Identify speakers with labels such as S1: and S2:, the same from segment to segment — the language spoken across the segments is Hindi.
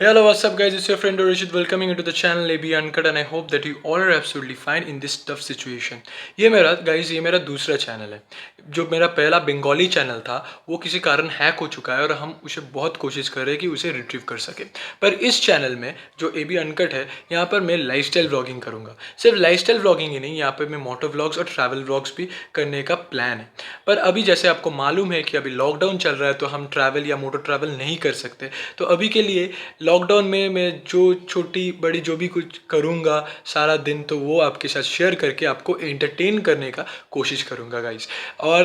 S1: Hello, what's up, guys? It's your friend Rishit welcoming you to the channel AB Uncut, and I hope that you all are absolutely fine in this tough situation. ये मेरा दूसरा चैनल है। जो मेरा पहला बंगाली चैनल था वो किसी कारण हैक हो चुका है और हम उसे बहुत कोशिश कर रहे हैं कि उसे रिट्रीव कर सके। पर इस चैनल में जो AB अनकट है, यहाँ पर मैं लाइफस्टाइल व्लॉगिंग करूँगा। सिर्फ लाइफस्टाइल व्लॉगिंग ही नहीं, यहाँ पर मैं मोटो व्लॉग्स और ट्रैवल व्लॉग्स भी करने का प्लान है। पर अभी जैसे आपको मालूम है कि अभी लॉकडाउन चल रहा है, तो हम ट्रैवल या मोटो ट्रैवल नहीं कर सकते। तो अभी के लिए लॉकडाउन में मैं जो छोटी बड़ी जो भी कुछ करूँगा सारा दिन, तो वो आपके साथ शेयर करके आपको एंटरटेन करने का कोशिश करूँगा गाइस। और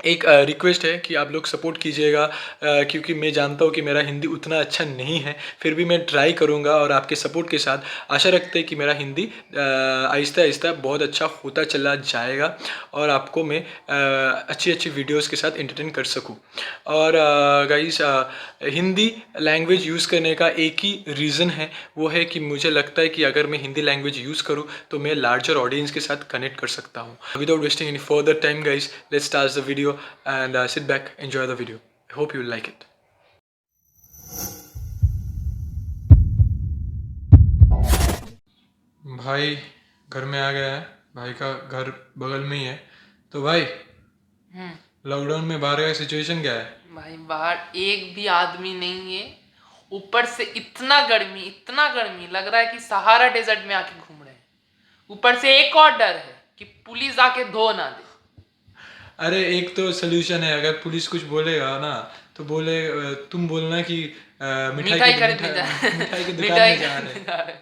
S1: एक रिक्वेस्ट है कि आप लोग सपोर्ट कीजिएगा, क्योंकि मैं जानता हूँ कि मेरा हिंदी उतना अच्छा नहीं है, फिर भी मैं ट्राई करूँगा और आपके सपोर्ट के साथ आशा रखते हैं कि मेरा हिंदी आहिस्ता आहिस्ता बहुत अच्छा होता चला जाएगा और आपको मैं अच्छी अच्छी वीडियोस के साथ एंटरटेन कर सकूँ। और गाइस, हिंदी लैंग्वेज यूज़ करने का एक ही रीज़न है, वो है कि मुझे लगता है कि अगर मैं हिंदी लैंग्वेज यूज़ करूँ तो मैं लार्जर ऑडियंस के साथ कनेक्ट कर सकता हूँ। Without wasting any further time guys, let's start the video and sit back, enjoy the video. I hope you like it. भाई घर में आ गया है, भाई का घर बगल में ही है। तो भाई लॉकडाउन में बाहर का सिचुएशन क्या है?
S2: भाई बाहर एक भी आदमी नहीं है, ऊपर से इतना गर्मी लग रहा है कि सहारा डेजर्ट में आके घूम रहे हैं। ऊपर से एक और डर है कि पुलिस आके धो ना दे।
S1: अरे एक तो सोल्यूशन है, अगर पुलिस कुछ बोलेगा ना तो बोले तुम बोलना कि मिठाई की दुकान में जा रहे।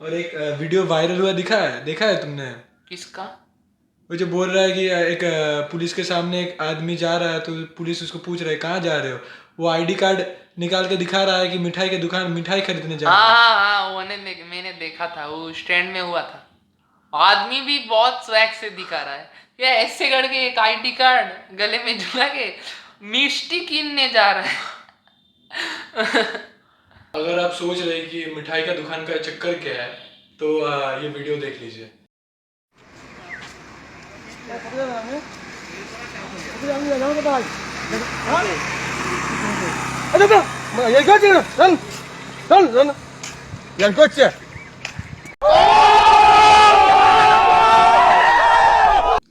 S1: और एक वीडियो वायरल हुआ देखा है तुमने?
S2: किसका?
S1: वो जो बोल रहा है कि एक पुलिस के सामने एक आदमी जा रहा है, तो पुलिस उसको पूछ रहा है कहाँ जा रहे हो, वो आईडी कार्ड निकाल के दिखा रहा है कि मिठाई के दुकान मिठाई खरीदने जा रहा है।
S2: हाँ, मैंने देखा था, वो स्टैंड में हुआ था। आदमी भी बहुत स्वैग से दिखा रहा है, या ऐसे करके एक आईडी कार्ड गले में झुला के मिष्टी कीनने जा रहा है।
S1: अगर आप सोच रहे कि मिठाई का दुकान का चक्कर क्या है, तो ये वीडियो देख लीजिए।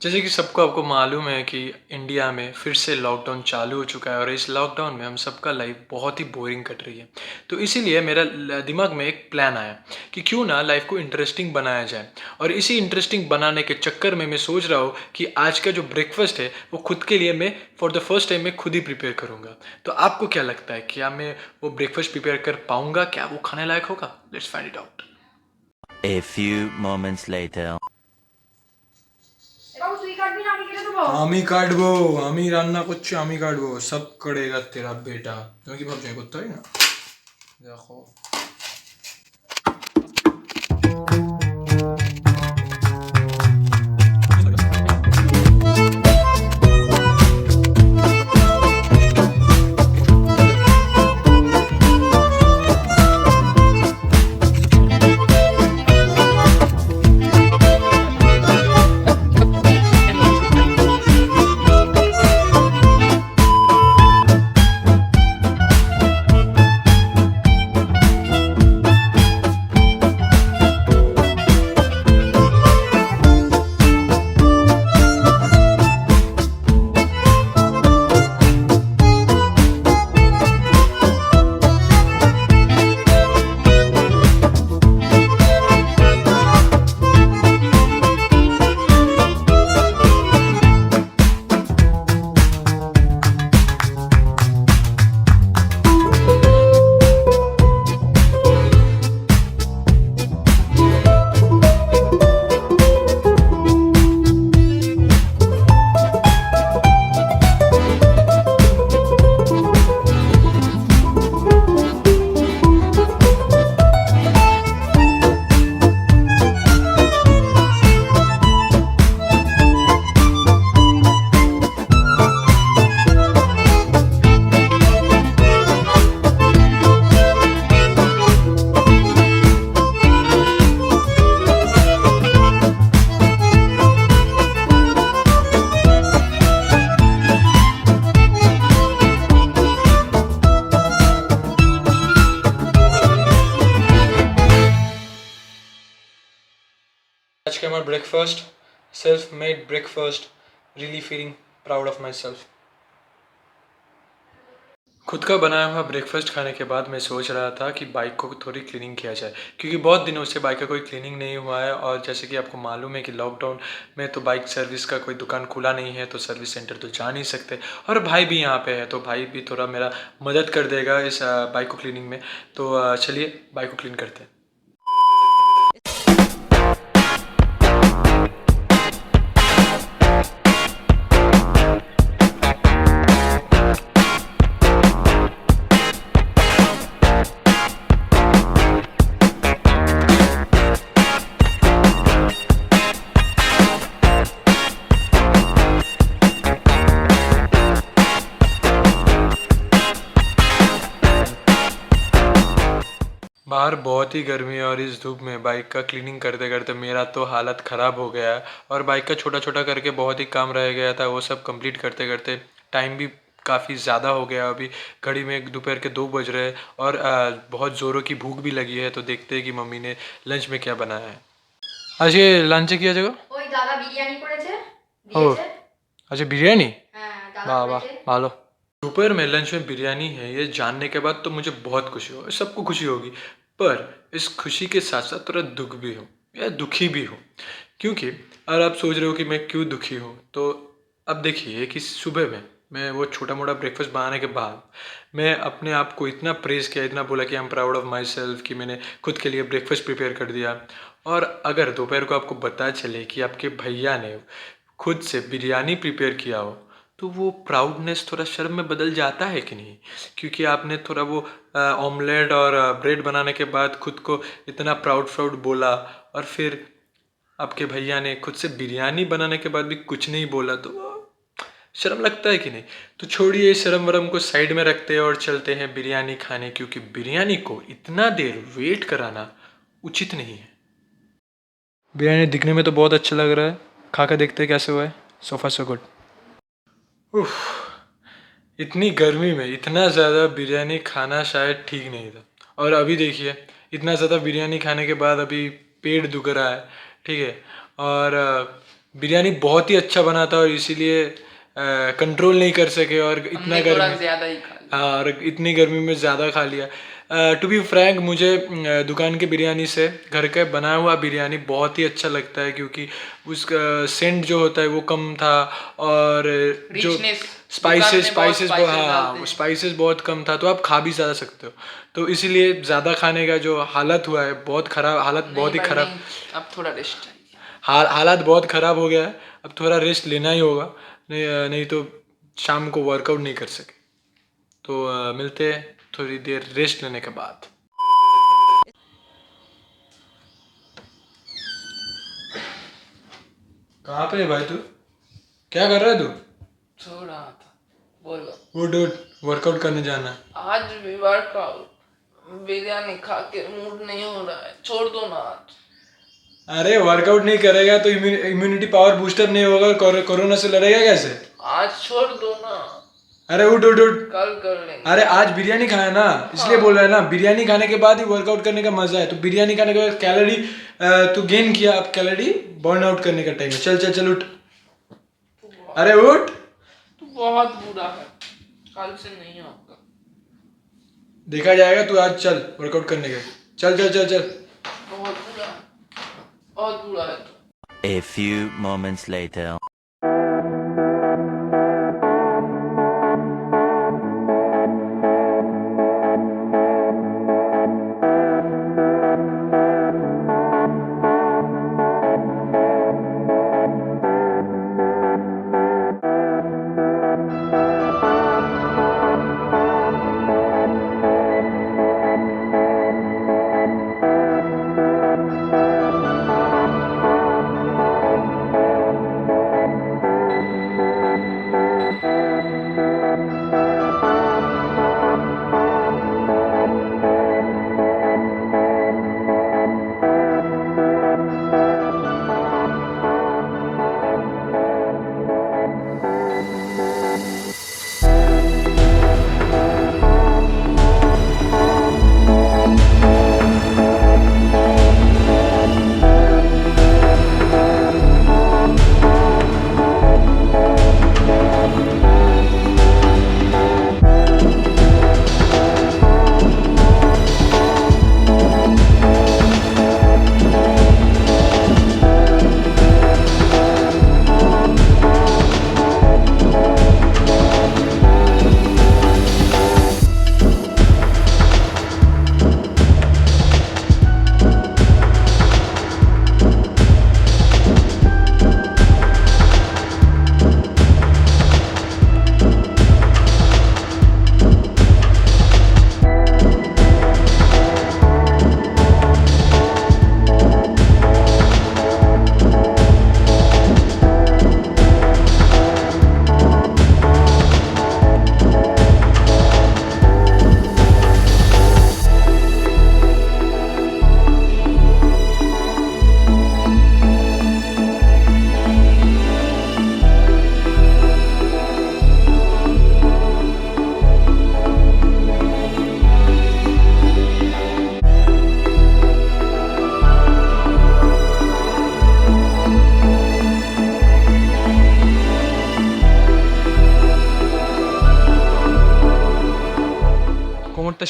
S1: जैसे कि सबको आपको मालूम है कि इंडिया में फिर से लॉकडाउन चालू हो चुका है और इस लॉकडाउन में हम सबका लाइफ बहुत ही बोरिंग कट रही है। तो इसीलिए मेरा दिमाग में एक प्लान आया कि क्यों ना लाइफ को इंटरेस्टिंग बनाया जाए। और इसी इंटरेस्टिंग बनाने के चक्कर में मैं सोच रहा हूँ कि आज का जो ब्रेकफास्ट है वो खुद के लिए मैं फॉर द फर्स्ट टाइम मैं खुद ही प्रिपेयर करूँगा। तो आपको क्या लगता है, क्या मैं वो ब्रेकफास्ट प्रिपेयर कर पाऊँगा? क्या वो खाने लायक होगा? Let's find it out.
S3: A few moments later.
S1: আমি কাটবো, আমি রান্না করছি, আমি কাটবো, সব করেগা তেরা বেটা। তুমি কি ভাবছো করতে হয় না? দেখো my breakfast, self-made breakfast. Really feeling proud of myself. खुद का बनाया हुआ ब्रेकफास्ट खाने के बाद मैं सोच रहा था कि बाइक को थोड़ी क्लीनिंग किया जाए, क्योंकि बहुत दिनों से बाइक का कोई क्लीनिंग नहीं हुआ है। और जैसे कि आपको मालूम है कि लॉकडाउन में तो बाइक सर्विस का कोई दुकान खुला नहीं है, तो सर्विस सेंटर तो जा नहीं सकते। और भाई भी यहाँ पे है, तो भाई भी थोड़ा मेरा मदद कर देगा इस बाइक को क्लीनिंग में। तो चलिए बाइक को क्लीन करते हैं। बाहर बहुत ही गर्मी है और इस धूप में बाइक का क्लीनिंग करते करते मेरा तो हालत ख़राब हो गया है। और बाइक का छोटा छोटा करके बहुत ही काम रह गया था, वो सब कंप्लीट करते करते टाइम भी काफ़ी ज़्यादा हो गया। अभी घड़ी में दोपहर के 2 बज रहे हैं और बहुत ज़ोरों की भूख भी लगी है। तो देखते हैं कि मम्मी ने लंच में क्या बनाया है। आज ये लंच किया जाएगा?
S4: ওই দাদা বিরিয়ানি করেছে
S1: ও
S4: দিয়েছে
S1: अच्छा बिरयानी,
S4: হ্যাঁ দাদা
S1: वाह वाह
S4: করেছে
S1: भालो। दोपहर में लंच में बिरयानी है, ये जानने के बाद तो मुझे बहुत खुशी हो, सबको खुशी होगी। पर इस खुशी के साथ साथ थोड़ा दुख भी हो या दुखी भी हो, क्योंकि अगर आप सोच रहे हो कि मैं क्यों दुखी हूँ, तो अब देखिए कि सुबह में मैं वो छोटा मोटा ब्रेकफास्ट बनाने के बाद मैं अपने आप को इतना प्रेज़ किया, इतना बोला कि I am proud of my self, कि मैंने खुद के लिए ब्रेकफास्ट प्रिपेयर कर दिया। और अगर दोपहर को आपको पता चले कि आपके भैया ने खुद से बिरयानी प्रिपेयर किया हो, तो वो प्राउडनेस थोड़ा शर्म में बदल जाता है कि नहीं? क्योंकि आपने थोड़ा वो ऑमलेट और ब्रेड बनाने के बाद खुद को इतना प्राउड प्राउड बोला, और फिर आपके भैया ने खुद से बिरयानी बनाने के बाद भी कुछ नहीं बोला, तो वो शर्म लगता है कि नहीं? तो छोड़िए शर्म वरम को साइड में रखते हैं और चलते हैं बिरयानी खाने, क्योंकि बिरयानी को इतना देर वेट कराना उचित नहीं है। बिरयानी दिखने में तो बहुत अच्छा लग रहा है, खा कर देखते हैं कैसे हुआ है। सो फार सो गुड। उफ, इतनी गर्मी में इतना ज़्यादा बिरयानी खाना शायद ठीक नहीं था। और अभी देखिए इतना ज़्यादा बिरयानी खाने के बाद अभी पेट दुख रहा है, ठीक है। और बिरयानी बहुत ही अच्छा बना था और इसीलिए कंट्रोल नहीं कर सके, और इतना
S2: हमने थोड़ा
S1: गर्मी,
S2: ज्यादा ही खा लिया।
S1: हाँ, और इतनी गर्मी में ज़्यादा खा लिया। टू बी फ्रैंक, मुझे दुकान की बिरयानी से घर का बनाया हुआ बिरयानी बहुत ही अच्छा लगता है, क्योंकि उसका सेंट जो होता है वो कम था, और जो
S2: Richness,
S1: स्पाइसेस
S2: दुकान में बहुत
S1: स्पाइसेस
S2: spices
S1: हाँ
S2: डालते हैं।
S1: स्पाइसेस बहुत कम था, तो आप खा भी ज़्यादा सकते हो। तो इसीलिए ज़्यादा खाने का जो हालत हुआ है, बहुत ख़राब हालत, बहुत ही
S2: नहीं भाई,
S1: ख़राब
S2: नहीं, अब थोड़ा रेस्ट चाहिए।
S1: हालात बहुत ख़राब हो गया है। अब थोड़ा रेस्ट लेना ही होगा, नहीं तो शाम को वर्कआउट नहीं कर सके। तो मिलते हैं थोड़ी देर रेस्ट लेने के बाद। कहाँ पे है भाई तू? क्या कर रहा है तू?
S2: सो रहा था, बोलो।
S1: उठ उठ, वर्कआउट करने जाना है।
S2: आज भी वर्कआउट, बिरयानी खा के मूड नहीं हो रहा है, छोड़ दो ना आज।
S1: अरे वर्कआउट नहीं करेगा तो इम्यूनिटी पावर बूस्टर नहीं होगा, कोरोना से लड़ेगा कैसे?
S2: आज छोड़ दो ना,
S1: अरे उठ उठ उठ।
S2: कल कर लेंगे।
S1: अरे आज बिरयानी खाया ना, इसलिए बोल रहा है ना, बिरयानी खाने के बाद ही वर्कआउट करने का मजा है। तो बिरयानी खाने के बाद कैलोरी तू गेन किया, अब कैलोरी बर्न आउट करने का टाइम है। चल चल चल उठ, अरे उठ।
S2: तू बहुत बुरा है, कल से नहीं होगा।
S1: देखा जाएगा, तू आज चल वर्कआउट करने का, चल चल चल चल।
S2: बहुत बुरा है, बहुत बुरा है तू।
S3: A few moments later.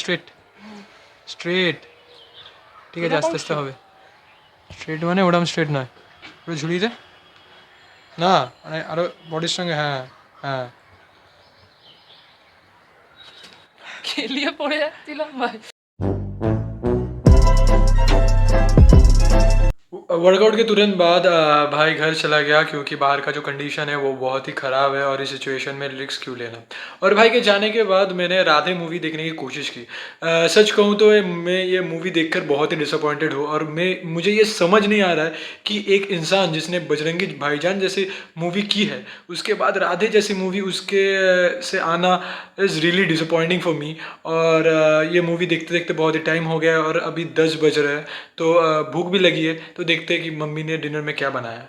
S1: Straight straight ঠিক আছে আস্তে আস্তে হবে স্ট্রেট মানে ওরকম স্ট্রেট নয় পুরো ঝুলিয়ে দে না মানে আরো বডির সঙ্গে হ্যাঁ হ্যাঁ
S2: খেলিয়ে পড়ে যাচ্ছিলাম ভাই।
S1: वर्कआउट के तुरंत बाद भाई घर चला गया क्योंकि बाहर का जो कंडीशन है वो बहुत ही ख़राब है और इस सिचुएशन में रिस्क क्यों लेना। और भाई के जाने के बाद मैंने राधे मूवी देखने की कोशिश की। सच कहूँ तो मैं ये मूवी देखकर बहुत ही डिसअपॉइंटेड हूँ और मुझे ये समझ नहीं आ रहा है कि एक इंसान जिसने बजरंगी भाईजान जैसी मूवी की है उसके बाद राधे जैसी मूवी उसके से आना is really disappointing for me. और ये मूवी देखते देखते बहुत ही टाइम हो गया है और अभी 10 बज रहे हैं तो भूख भी लगी है तो देखते हैं कि मम्मी ने डिनर में क्या बनाया है।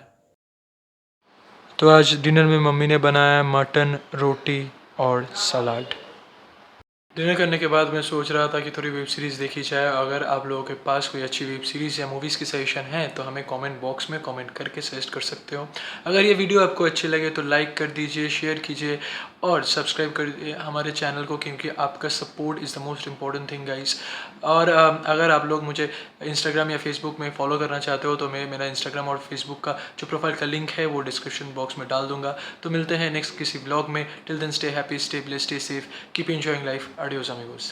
S1: तो आज डिनर में मम्मी ने बनाया मटन रोटी और सलाद। डिनर करने के बाद मैं सोच रहा था कि थोड़ी वेब सीरीज़ देखी जाए। अगर आप लोगों के पास कोई अच्छी वेब सीरीज़ या मूवीज़ की सजेशन है तो हमें कमेंट बॉक्स में कमेंट करके सजेस्ट कर सकते हो। अगर ये वीडियो आपको अच्छी लगे तो लाइक कर दीजिए, शेयर कीजिए और सब्सक्राइब कर दीजिए हमारे चैनल को क्योंकि आपका support is the most important thing guys. और अगर आप लोग मुझे इंस्टाग्राम या फेसबुक में फॉलो करना चाहते हो तो मैं मेरा इंस्टाग्राम और फेसबुक का जो प्रोफाइल का लिंक है वो डिस्क्रिप्शन बॉक्स में डाल दूंगा। तो मिलते हैं नेक्स्ट किसी ब्लॉग में। Till then stay happy, stay blessed, stay safe, keep enjoying life. Adios amigos.